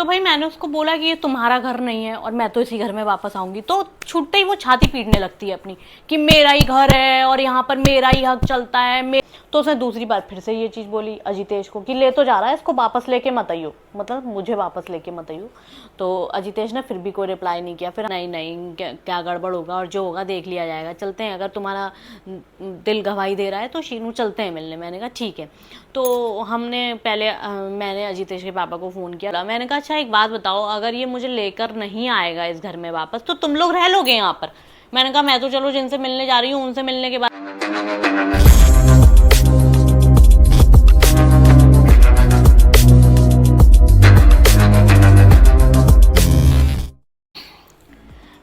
तो भाई मैंने उसको बोला कि ये तुम्हारा घर नहीं है और मैं तो इसी घर में वापस आऊंगी। तो छूटते ही वो छाती पीटने लगती है अपनी कि मेरा ही घर है और यहाँ पर मेरा ही हक चलता है। तो उसने दूसरी बार फिर से ये चीज़ बोली अजितेश को कि ले तो जा रहा है, इसको वापस लेके मत आइयो, मतलब मुझे वापस लेके मत आइयो। तो अजितेश ने फिर भी कोई रिप्लाई नहीं किया। फिर नहीं नहीं क्या गड़बड़ होगा और जो होगा देख लिया जाएगा, चलते हैं, अगर तुम्हारा दिल गवाही दे रहा है तो शीनू चलते हैं मिलने। मैंने कहा ठीक है। तो हमने पहले मैंने अजितेश के पापा को फ़ोन किया। मैंने कहा अच्छा एक बात बताओ, अगर ये मुझे लेकर नहीं आएगा इस घर में वापस तो तुम लोग रह लोगे यहाँ पर? मैंने कहा मैं तो चलो जिनसे मिलने जा रही हूँ उनसे मिलने के बाद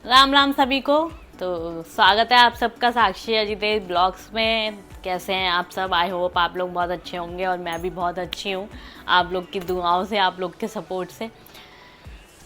राम राम सभी को। तो स्वागत है आप सबका साक्षी अजितेश ब्लॉग्स में। कैसे हैं आप सब? आई होप आप लोग बहुत अच्छे होंगे और मैं भी बहुत अच्छी हूँ, आप लोग की दुआओं से, आप लोग के सपोर्ट से।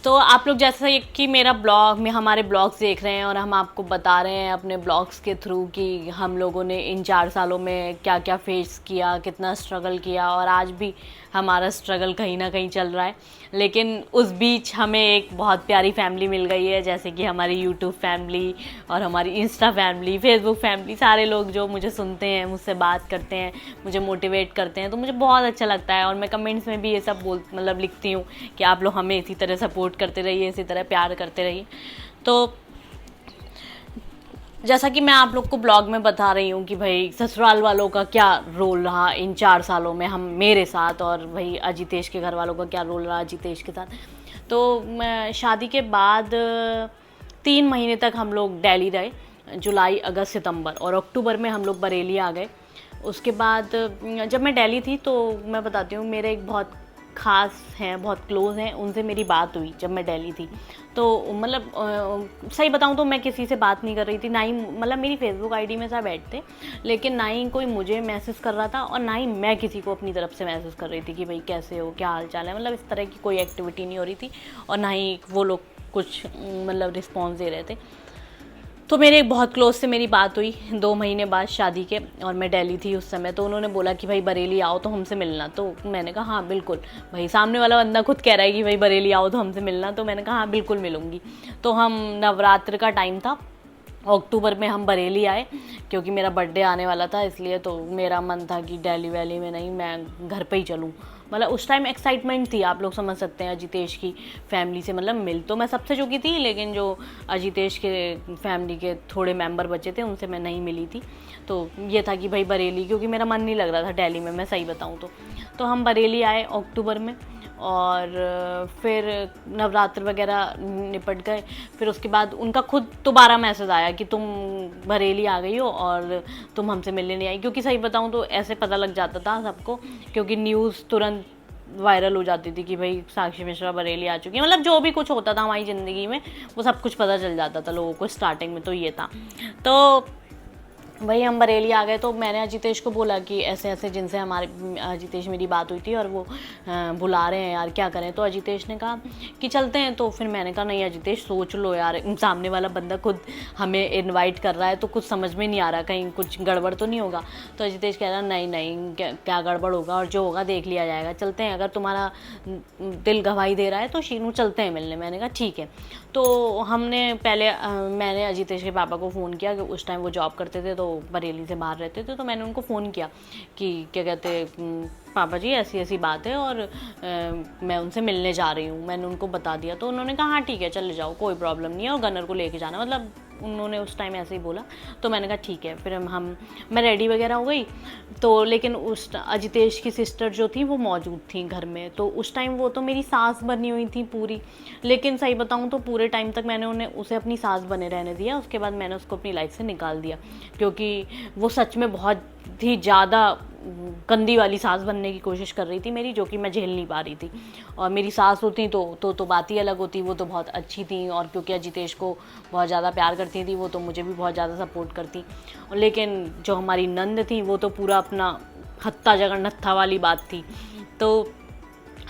तो आप लोग जैसे कि मेरा ब्लॉग में हमारे ब्लॉग्स देख रहे हैं और हम आपको बता रहे हैं अपने ब्लॉग्स के थ्रू कि हम लोगों ने इन 4 सालों में क्या क्या फेस किया, कितना स्ट्रगल किया, और आज भी हमारा स्ट्रगल कहीं ना कहीं चल रहा है। लेकिन उस बीच हमें एक बहुत प्यारी फैमिली मिल गई है, जैसे कि हमारी यूट्यूब फैमिली और हमारी इंस्टा फैमिली, फेसबुक फैमिली। सारे लोग जो मुझे सुनते हैं, मुझसे बात करते हैं, मुझे मोटिवेट करते हैं, तो मुझे बहुत अच्छा लगता है। और मैं कमेंट्स में भी ये सब लिखती हूँ कि आप लोग हमें इसी तरह सपोर्ट करते रहिए, इसी तरह प्यार करते रहिए। तो जैसा कि मैं आप लोग को ब्लॉग में बता रही हूँ कि भाई ससुराल वालों का क्या रोल रहा इन 4 सालों में हम मेरे साथ, और भाई अजितेश के घर वालों का क्या रोल रहा अजितेश के साथ। तो मैं शादी के बाद 3 महीने तक हम लोग दिल्ली रहे, जुलाई अगस्त सितंबर, और अक्टूबर में हम लोग बरेली आ गए। उसके बाद जब मैं दिल्ली थी तो मैं बताती हूँ, मेरे एक बहुत ख़ास हैं, बहुत क्लोज़ हैं, उनसे मेरी बात हुई जब मैं दिल्ली थी। तो सही बताऊँ तो मैं किसी से बात नहीं कर रही थी, ना ही मेरी फेसबुक आईडी में सब ऐड थे, लेकिन ना ही कोई मुझे मैसेज कर रहा था और ना ही मैं किसी को अपनी तरफ से मैसेज कर रही थी कि भाई कैसे हो, क्या हाल चाल है। इस तरह की कोई एक्टिविटी नहीं हो रही थी और ना ही वो लोग कुछ रिस्पॉन्स दे रहे थे। तो मेरे एक बहुत क्लोज से मेरी बात हुई 2 महीने बाद शादी के, और मैं दिल्ली थी उस समय। तो उन्होंने बोला कि भाई बरेली आओ तो हमसे मिलना। तो मैंने कहा हाँ बिल्कुल। भाई सामने वाला बंदा खुद कह रहा है कि भाई बरेली आओ तो हमसे मिलना, तो मैंने कहा हाँ बिल्कुल मिलूंगी। तो हम नवरात्र का टाइम था, अक्टूबर में हम बरेली आए क्योंकि मेरा बर्थडे आने वाला था, इसलिए। तो मेरा मन था कि दिल्ली वैली में नहीं, मैं घर पे ही चलूँ। उस टाइम एक्साइटमेंट थी, आप लोग समझ सकते हैं, अजितेश की फैमिली से मिल तो मैं सबसे चुकी थी, लेकिन जो अजितेश के फैमिली के थोड़े मेंबर बचे थे उनसे मैं नहीं मिली थी। तो ये था कि भाई बरेली, क्योंकि मेरा मन नहीं लग रहा था दिल्ली में, मैं सही बताऊँ तो हम बरेली आए अक्टूबर में, और फिर नवरात्र वगैरह निपट गए। फिर उसके बाद उनका खुद दोबारा मैसेज आया कि तुम बरेली आ गई हो और तुम हमसे मिलने नहीं आई। क्योंकि सही बताऊँ तो ऐसे पता लग जाता था सबको, क्योंकि न्यूज़ तुरंत वायरल हो जाती थी कि भाई साक्षी मिश्रा बरेली आ चुकी है। जो भी कुछ होता था हमारी ज़िंदगी में वो सब कुछ पता चल जाता था लोगों को स्टार्टिंग में। तो ये था, तो वही हम बरेली आ गए। तो मैंने अजितेश को बोला कि ऐसे ऐसे जिनसे हमारे अजितेश मेरी बात हुई थी और वो बुला रहे हैं यार, क्या करें। तो अजितेश ने कहा कि चलते हैं। तो फिर मैंने कहा नहीं अजितेश सोच लो यार, सामने वाला बंदा खुद हमें इनवाइट कर रहा है तो कुछ समझ में नहीं आ रहा, कहीं कुछ गड़बड़ तो नहीं होगा। तो अजितेश कह रहा नहीं नहीं क्या गड़बड़ होगा और जो होगा देख लिया जाएगा, चलते हैं, अगर तुम्हारा दिल गवाही दे रहा है तो शीनू चलते हैं मिलने। मैंने कहा ठीक है। तो हमने पहले मैंने अजितेश के पापा को फ़ोन किया कि उस टाइम वो जॉब करते थे, तो बरेली से बाहर रहते थे। तो मैंने उनको फ़ोन किया कि क्या कहते पापा जी ऐसी ऐसी बात है और मैं उनसे मिलने जा रही हूँ। मैंने उनको बता दिया। तो उन्होंने कहा हाँ ठीक है चले जाओ, कोई प्रॉब्लम नहीं है, और गनर को लेके जाना, उन्होंने उस टाइम ऐसे ही बोला। तो मैंने कहा ठीक है। फिर मैं रेडी वगैरह हो गई। तो लेकिन उस अजितेश की सिस्टर जो थी वो मौजूद थी घर में। तो उस टाइम वो तो मेरी सास बनी हुई थी पूरी, लेकिन सही बताऊँ तो पूरे टाइम तक मैंने उसे अपनी सास बने रहने दिया। उसके बाद मैंने उसको अपनी लाइफ से निकाल दिया, क्योंकि वो सच में बहुत ही ज़्यादा गंदी वाली सास बनने की कोशिश कर रही थी मेरी, जो कि मैं झेल नहीं पा रही थी। और मेरी सास होती तो बात ही अलग होती, वो तो बहुत अच्छी थी, और क्योंकि अजितेश को बहुत ज़्यादा प्यार करती थी वो, तो मुझे भी बहुत ज़्यादा सपोर्ट करती। और लेकिन जो हमारी नंद थी वो तो पूरा अपना हत्ता जगन्नत्था वाली बात थी। तो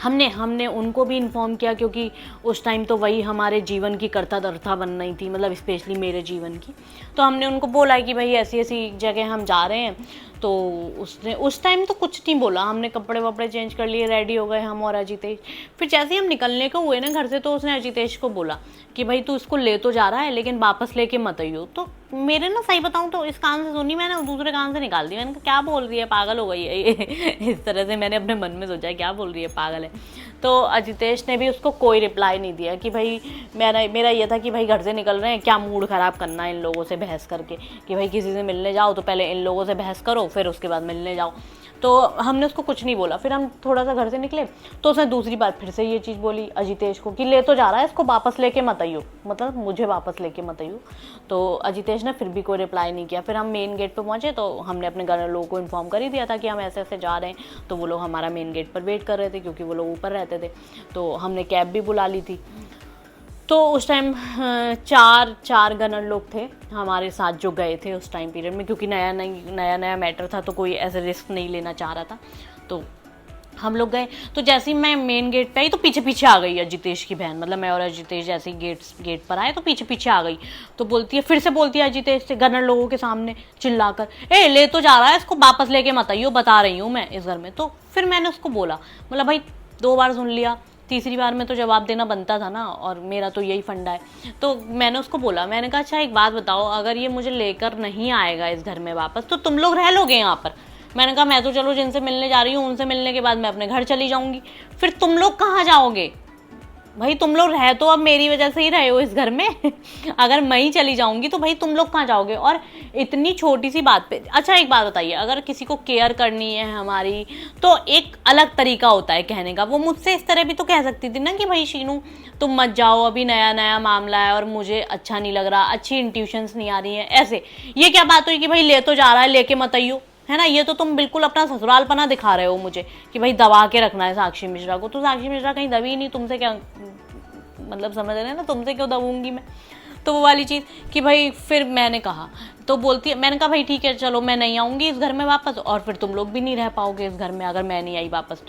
हमने हमने उनको भी इन्फॉर्म किया, क्योंकि उस टाइम तो वही हमारे जीवन की कर्ता धर्ता बन रही थी, मतलब स्पेशली मेरे जीवन की। तो हमने उनको बोला कि भाई ऐसी ऐसी जगह हम जा रहे हैं। तो उसने उस टाइम तो कुछ नहीं बोला, हमने कपड़े वपड़े चेंज कर लिए, रेडी हो गए हम और अजितेश। फिर जैसे ही हम निकलने को हुए ना घर से, तो उसने अजितेश को बोला कि भाई तू इसको ले तो जा रहा है लेकिन वापस लेके मत आइयो। तो मेरे ना सही बताऊं तो इस कान से सुनी मैंने, दूसरे कान से निकाल दी। मैंने कहा क्या बोल रही है, पागल हो गई है ये इस तरह से मैंने अपने मन में सोचा क्या बोल रही है, पागल है। तो अजितेश ने भी उसको कोई रिप्लाई नहीं दिया कि भाई मेरा ये था कि भाई घर से निकल रहे हैं, क्या मूड ख़राब करना है इन लोगों से बहस करके, कि भाई किसी से मिलने जाओ तो पहले इन लोगों से बहस करो फिर उसके बाद मिलने जाओ। तो हमने उसको कुछ नहीं बोला। फिर हम थोड़ा सा घर से निकले तो उसने दूसरी बार फिर से ये चीज़ बोली अजितेश को कि ले तो जा रहा है, इसको वापस लेके मत आइयो, मतलब मुझे वापस लेके मत आइयो। तो अजितेश ने फिर भी कोई रिप्लाई नहीं किया। फिर हम मेन गेट पे पहुंचे तो हमने अपने घर लोगों को इन्फॉर्म कर ही दिया था कि हम ऐसे ऐसे जा रहे हैं। तो वो लोग हमारा मेन गेट पर वेट कर रहे थे क्योंकि वो लोग ऊपर रहते थे। तो हमने कैब भी बुला ली थी। तो उस टाइम चार गनर लोग थे हमारे साथ जो गए थे उस टाइम पीरियड में, क्योंकि नया मैटर था तो कोई ऐसे रिस्क नहीं लेना चाह रहा था। तो हम लोग गए। तो जैसे ही मैं मेन गेट पे आई तो पीछे पीछे आ गई अजितेश की बहन, मतलब मैं और अजितेश जैसे ही गेट पर आए तो पीछे पीछे आ गई। तो बोलती है, फिर से बोलती है अजितेश से गनर लोगों के सामने चिल्लाकर, ए ले तो जा रहा है, इसको वापस लेके मत आइयो, बता रही हूँ मैं इस घर में। तो फिर मैंने उसको बोला, मतलब भाई 2 बार सुन लिया, तीसरी बार में तो जवाब देना बनता था ना, और मेरा तो यही फंडा है। तो मैंने उसको बोला, मैंने कहा अच्छा एक बात बताओ, अगर ये मुझे लेकर नहीं आएगा इस घर में वापस तो तुम लोग रह लोगे यहाँ पर? मैंने कहा मैं तो चलो जिनसे मिलने जा रही हूँ उनसे मिलने के बाद मैं अपने घर चली जाऊंगी, फिर तुम लोग कहाँ जाओगे? भाई तुम लोग रह तो अब मेरी वजह से ही रहे हो इस घर में अगर मैं ही चली जाऊंगी तो भाई तुम लोग कहाँ जाओगे? और इतनी छोटी सी बात पे, अच्छा एक बात बताइए, अगर किसी को केयर करनी है हमारी तो एक अलग तरीका होता है कहने का। वो मुझसे इस तरह भी तो कह सकती थी ना कि भाई शीनू तुम मत जाओ, अभी नया नया मामला है और मुझे अच्छा नहीं लग रहा, अच्छी इंट्यूशंस नहीं आ रही है। ऐसे ये क्या बात हुई कि भाई ले तो जा रहा है लेके मत आइयो, है ना? ये तो तुम बिल्कुल अपना ससुरालपना दिखा रहे हो मुझे कि भाई दबा के रखना है साक्षी मिश्रा को। तो साक्षी मिश्रा कहीं दबी ही नहीं, तुमसे क्या मतलब समझ रहे हैं ना, तुमसे क्यों दबूंगी मैं? तो वो वाली चीज़ कि भाई फिर मैंने कहा, तो बोलती है, मैंने कहा भाई ठीक है चलो मैं नहीं आऊँगी इस घर में वापस, और फिर तुम लोग भी नहीं रह पाओगे इस घर में अगर मैं नहीं आई वापस।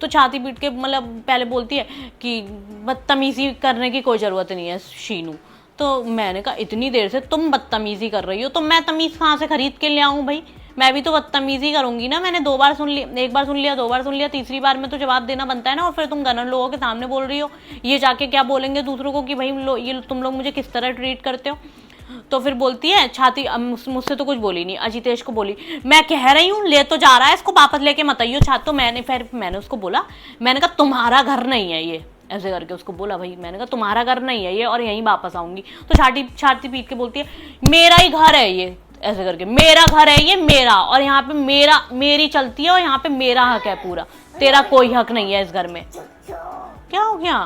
तो छाती पीट के मतलब पहले बोलती है कि बदतमीजी करने की कोई ज़रूरत नहीं है शीनू। तो मैंने कहा इतनी देर से तुम बदतमीजी कर रही हो तो मैं तमीज़ कहाँ से खरीद के ले आऊँ भाई? मैं भी तो बदतमीजी करूंगी ना। मैंने 2 बार सुन लिया, 1 बार सुन लिया, 2 बार सुन लिया, तीसरी बार में तो जवाब देना बनता है ना। और फिर तुम गनर लोगों के सामने बोल रही हो, ये जाके क्या बोलेंगे दूसरों को कि भाई ये तुम लोग मुझे किस तरह ट्रीट करते हो। तो फिर बोलती है छाती, मुझसे तो कुछ बोली नहीं, अजितेश को बोली, मैं कह रही हूँ ले तो जा रहा है, इसको वापस लेके मत आइयो छाती। तो मैंने उसको बोला, मैंने कहा तुम्हारा घर नहीं है ये, ऐसे करके उसको बोला भाई, मैंने कहा तुम्हारा घर नहीं है ये और यहीं वापस आऊंगी। तो छाती पीट के बोलती है मेरा ही घर है ये, ऐसे करके मेरा घर है ये मेरा, और यहाँ पे मेरी चलती है और यहाँ पे मेरा हक है पूरा, तेरा कोई हक नहीं है इस घर में। क्या हो गया?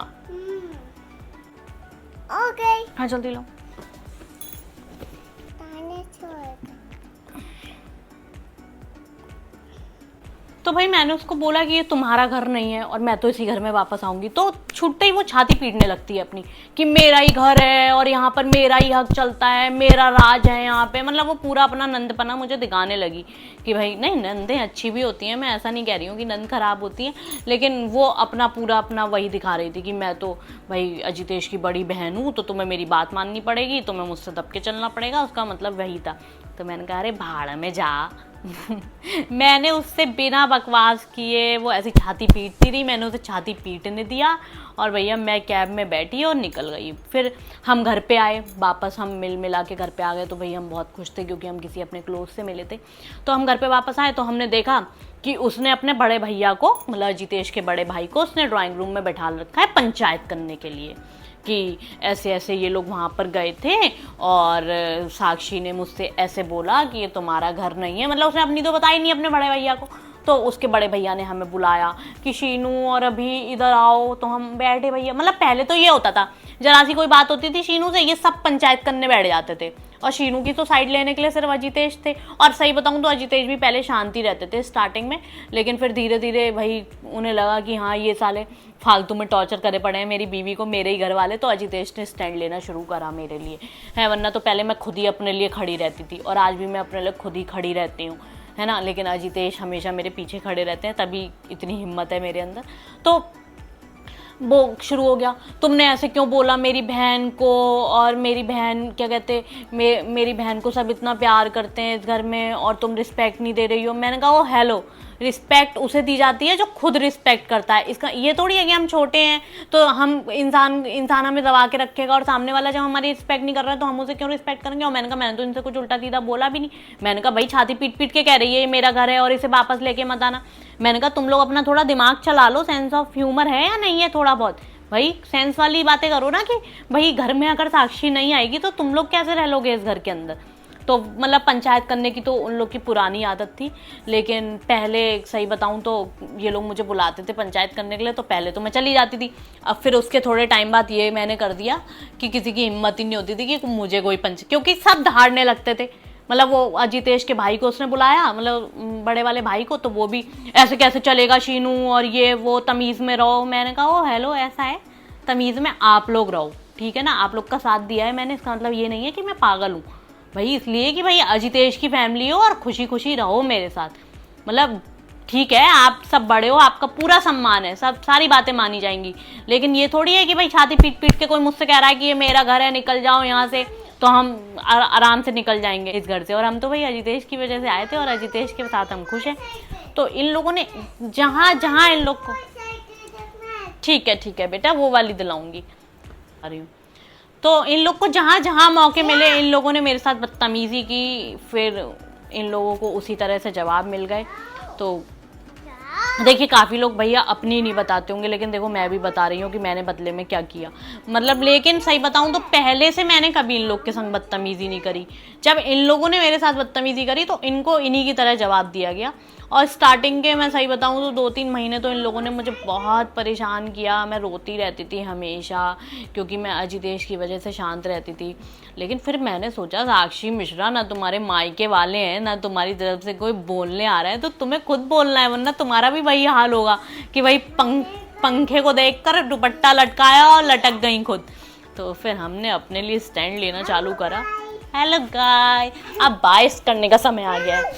ओके हाँ जल्दी लो। तो भाई मैंने उसको बोला कि ये तुम्हारा घर नहीं है और मैं तो इसी घर में वापस आऊंगी। तो छुट्टे ही वो छाती पीटने लगती है अपनी कि मेरा ही घर है और यहाँ पर मेरा ही हक चलता है, मेरा राज है यहाँ पे। मतलब वो पूरा अपना नंदपना मुझे दिखाने लगी कि भाई नहीं, नंदें अच्छी भी होती हैं, मैं ऐसा नहीं कह रही हूँ कि नंद खराब होती हैं, लेकिन वो अपना वही दिखा रही थी कि मैं तो भाई अजितेश की बड़ी बहन हूँ तो तुम्हें मेरी बात माननी पड़ेगी, तुम्हें मुझसे दब के चलना पड़ेगा, उसका मतलब वही था। तो मैंने कहा अरे भाड़ में जा मैंने उससे बिना बकवास किए, वो ऐसी छाती पीटती रही, मैंने उसे छाती पीटने दिया और भैया मैं कैब में बैठी और निकल गई। फिर हम घर पे आए वापस, हम मिला के घर पे आ गए। तो भैया हम बहुत खुश थे क्योंकि हम किसी अपने क्लोज से मिले थे। तो हम घर पे वापस आए तो हमने देखा कि उसने अपने बड़े भैया को, मतलब अजितेश के बड़े भाई को, उसने ड्राइंग रूम में बैठा रखा है पंचायत करने के लिए कि ऐसे ऐसे ये लोग वहाँ पर गए थे और साक्षी ने मुझसे ऐसे बोला कि ये तुम्हारा घर नहीं है। मतलब उसने अपनी तो बताई नहीं अपने बड़े भैया को। तो उसके बड़े भैया ने हमें बुलाया कि शीनू और अभी इधर आओ। तो हम बैठे भैया, मतलब पहले तो ये होता था जरा सी कोई बात होती थी शीनू से, ये सब पंचायत करने बैठ जाते थे और शीनू की तो साइड लेने के लिए सिर्फ अजितेश थे। और सही बताऊं तो अजितेश भी पहले शांति रहते थे स्टार्टिंग में, लेकिन फिर धीरे धीरे भाई उन्हें लगा कि हाँ ये साले फालतू में टॉर्चर करे पड़े हैं मेरी बीवी को, मेरे ही घर वाले। तो अजितेश ने स्टैंड लेना शुरू करा मेरे लिए, है, वरना तो पहले मैं खुद ही अपने लिए खड़ी रहती थी और आज भी मैं अपने लिए खुद ही खड़ी रहती हूँ, है ना। लेकिन अजितेश हमेशा मेरे पीछे खड़े रहते हैं, तभी इतनी हिम्मत है मेरे अंदर। तो वो शुरू हो गया, तुमने ऐसे क्यों बोला मेरी बहन को, और मेरी बहन क्या कहते, मेरी बहन को सब इतना प्यार करते हैं इस घर में और तुम रिस्पेक्ट नहीं दे रही हो। मैंने कहा ओ हेलो, रिस्पेक्ट उसे दी जाती है जो खुद रिस्पेक्ट करता है। इसका ये थोड़ी है कि हम छोटे हैं तो हम इंसान हमें दबा के रखेगा, और सामने वाला जब हमारी रिस्पेक्ट नहीं कर रहा है तो हम उसे क्यों रिस्पेक्ट करेंगे। और मैंने कहा मैंने तो इनसे कुछ उल्टा सीधा बोला भी नहीं। मैंने कहा भाई छाती पीट पीट के कह रही है ये मेरा घर है और इसे वापस लेके मत आना। मैंने कहा तुम लोग अपना थोड़ा दिमाग चला लो, सेंस ऑफ ह्यूमर है या नहीं है थोड़ा बहुत, भाई सेंस वाली बातें करो ना, कि भाई घर में अगर साक्षी नहीं आएगी तो तुम लोग कैसे रह लोगे इस घर के अंदर। तो मतलब पंचायत करने की तो उन लोग की पुरानी आदत थी, लेकिन पहले सही बताऊं तो ये लोग मुझे बुलाते थे पंचायत करने के लिए, तो पहले तो मैं चली जाती थी। अब फिर उसके थोड़े टाइम बाद ये मैंने कर दिया कि किसी की हिम्मत ही नहीं होती थी कि मुझे कोई क्योंकि सब धाड़ने लगते थे। मतलब वो अजितेश के भाई को उसने बुलाया, मतलब बड़े वाले भाई को, तो वो भी ऐसे कैसे चलेगा शीनू और ये वो, तमीज़ में रहो। मैंने कहा ओ हेलो, ऐसा है तमीज़ में आप लोग रहो, ठीक है ना, आप लोग का साथ दिया है मैंने, इसका मतलब ये नहीं है कि मैं पागल हूँ भाई, इसलिए कि भाई अजितेश की फैमिली हो और खुशी खुशी रहो मेरे साथ। मतलब ठीक है आप सब बड़े हो, आपका पूरा सम्मान है, सब सारी बातें मानी जाएंगी, लेकिन ये थोड़ी है कि भाई छाती पीट पीट के कोई मुझसे कह रहा है कि ये मेरा घर है निकल जाओ यहाँ से, तो हम आराम से निकल जाएंगे इस घर से। और हम तो भाई अजितेश की वजह से आए थे और अजितेश के साथ हम खुश हैं। तो इन लोगों ने जहाँ जहाँ इन लोग को, ठीक है बेटा वो वाली दिलाऊंगी आ रही हूँ। तो इन लोग को जहाँ जहाँ मौके मिले इन लोगों ने मेरे साथ बदतमीजी की, फिर इन लोगों को उसी तरह से जवाब मिल गए। तो देखिए काफ़ी लोग भैया अपनी नहीं बताते होंगे, लेकिन देखो मैं भी बता रही हूँ कि मैंने बदले में क्या किया। मतलब लेकिन सही बताऊँ तो पहले से मैंने कभी इन लोग के संग बदतमीजी नहीं करी। जब इन लोगों ने मेरे साथ बदतमीजी करी तो इनको इन्हीं की तरह जवाब दिया गया। और स्टार्टिंग के मैं सही बताऊँ तो 2-3 महीने तो इन लोगों ने मुझे बहुत परेशान किया। मैं रोती रहती थी हमेशा, क्योंकि मैं अजितेश की वजह से शांत रहती थी। लेकिन फिर मैंने सोचा साक्षी मिश्रा, ना तुम्हारे मायके वाले हैं ना तुम्हारी तरफ से कोई बोलने आ रहा है, तो तुम्हें खुद बोलना है, वरना तुम्हारा भी वही हाल होगा कि भाई पंखे को देखकर दुपट्टा लटकाया और लटक गई खुद। तो फिर हमने अपने लिए स्टैंड लेना चालू करा। हेलो गाइस, अब बाइस करने का समय आ गया है,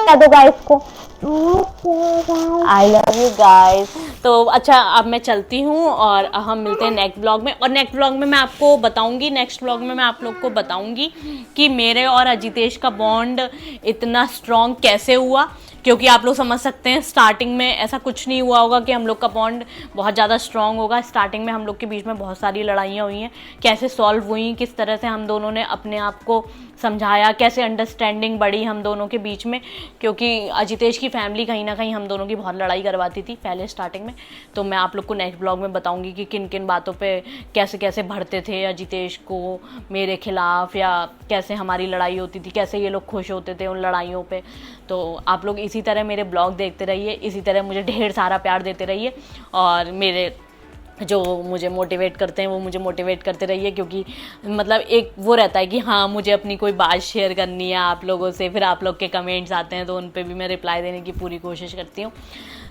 कह दो गाइस को आई लव यू गाइस। तो अच्छा अब मैं चलती हूँ और हम मिलते हैं नेक्स्ट ब्लॉग में। और नेक्स्ट ब्लॉग में मैं आपको बताऊंगी, नेक्स्ट ब्लॉग में मैं आप लोग को बताऊंगी कि मेरे और अजितेश का बॉन्ड इतना स्ट्रॉन्ग कैसे हुआ। क्योंकि आप लोग समझ सकते हैं स्टार्टिंग में ऐसा कुछ नहीं हुआ होगा कि हम लोग का बॉन्ड बहुत ज़्यादा स्ट्रॉन्ग होगा। स्टार्टिंग में हम लोग के बीच में बहुत सारी लड़ाइयाँ हुई हैं, कैसे सॉल्व हुई, किस तरह से हम दोनों ने अपने आप को समझाया, कैसे अंडरस्टैंडिंग बढ़ी हम दोनों के बीच में। क्योंकि अजितेश की फैमिली कहीं ना कहीं हम दोनों की बहुत लड़ाई करवाती थी पहले स्टार्टिंग में। तो मैं आप लोग को नेक्स्ट ब्लॉग में बताऊंगी कि किन किन बातों पे कैसे कैसे भरते थे अजितेश को मेरे खिलाफ, या कैसे हमारी लड़ाई होती थी, कैसे ये लोग खुश होते थे उन लड़ाइयों पे। तो आप लोग इसी तरह मेरे ब्लॉग देखते रहिए, इसी तरह मुझे ढेर सारा प्यार देते रहिए, और मेरे जो मुझे मोटिवेट करते हैं वो मुझे मोटिवेट करते रहिए। क्योंकि मतलब एक वो रहता है कि हाँ मुझे अपनी कोई बात शेयर करनी है आप लोगों से, फिर आप लोग के कमेंट्स आते हैं तो उन पे भी मैं रिप्लाई देने की पूरी कोशिश करती हूँ।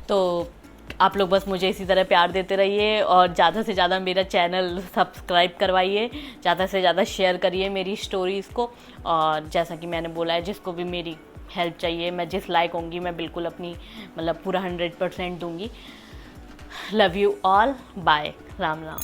तो आप लोग बस मुझे इसी तरह प्यार देते रहिए, और ज़्यादा से ज़्यादा मेरा चैनल सब्सक्राइब करवाइए, ज़्यादा से ज़्यादा शेयर करिए मेरी स्टोरीज़ को। और जैसा कि मैंने बोला है, जिसको भी मेरी हेल्प चाहिए, मैं जिस लायक होंगी मैं बिल्कुल अपनी मतलब पूरा 100% दूंगी। Love you all, bye, Ram Ram.